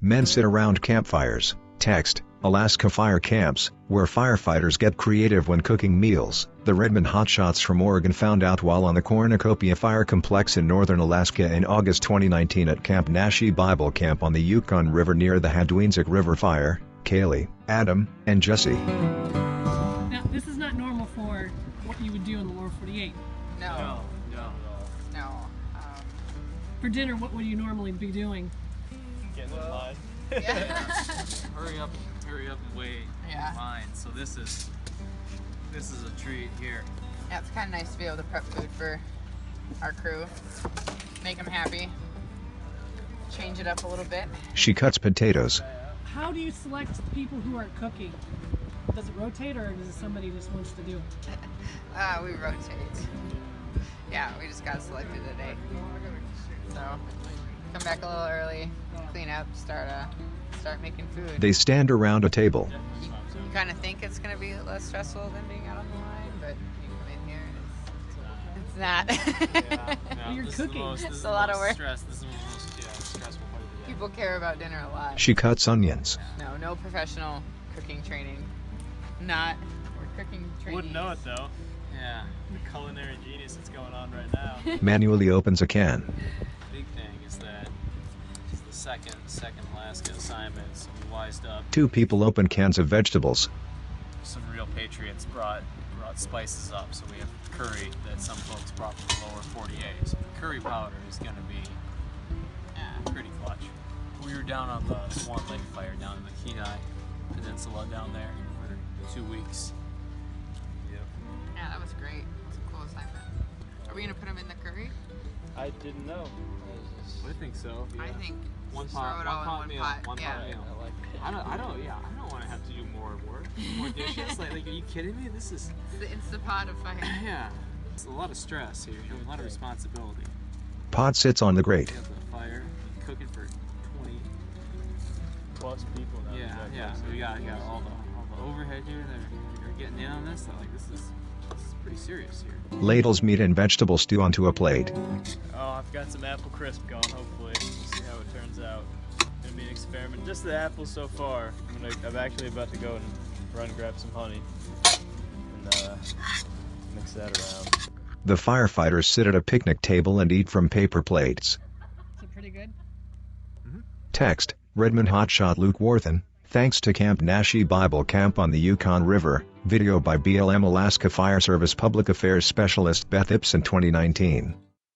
Men sit around campfires. Text, Alaska fire camps, where firefighters get creative when cooking meals. The Redmond hotshots from Oregon found out while on the Cornucopia Fire Complex in northern Alaska in August 2019 at Camp Nashi Bible Camp on the Yukon River near the Hadwinsik River Fire. Kaylee, Adam, and Jesse. Now, this is not normal for what you would do in the lower 48. No. For dinner, what would you normally be doing? Getting in line. Yeah. hurry up and wait in line. So this is a treat here. Yeah, it's kind of nice to be able to prep food for our crew, make them happy, change it up a little bit. She cuts potatoes. How do you select people who are cooking? Does it rotate, or does it somebody just wants to do it? We rotate. Yeah, we just got selected today. So come back a little early, clean up, start making food. They stand around a table. You kind of think it's going to be less stressful than being out on the line, but you come in here and it's not. No, you're cooking. It's a lot of work. Stress. This is the most stressful part of the day. People care about dinner a lot. She cuts onions. No professional cooking training. We're cooking training. Wouldn't know it though. Yeah. The culinary genius that's going on right now. Manually opens a can. Big thing is that it's the second Alaska assignment, so we wised up. Two people open cans of vegetables. Some real patriots brought spices up, so we have curry that some folks brought from the lower 48. So the curry powder is going to be pretty clutch. We were down on the Swan Lake fire down in the Kenai Peninsula down there for 2 weeks. Yeah, that was great. It's a cool assignment. Are we gonna put them in the curry? I didn't know. I think so. I think One just pot, throw it one all pot in meal, one pot. one Yeah. pot meal. I like it. I don't want to have to do more work, more dishes. like, are you kidding me? This is, It's the pot of fire. yeah, it's a lot of stress here, a lot of responsibility. Pot sits on the grate. You have the fire, cooking for 20. Plus people now. Yeah. So we got all the overhead here. They're getting in on this. Like this is pretty serious here. Ladles meat and vegetable stew onto a plate. Oh, I've got some apple crisp going. Hopefully, we'll see how it turns out. Gonna be an experiment. Just the apples so far. I'm actually about to go and run grab some honey and mix that around. The firefighters sit at a picnic table and eat from paper plates. Is it pretty good? Text, Redmond hotshot Luke Worthen, thanks to Camp Nashi Bible Camp on the Yukon River. Video by BLM Alaska Fire Service Public Affairs Specialist Beth Ipson 2019.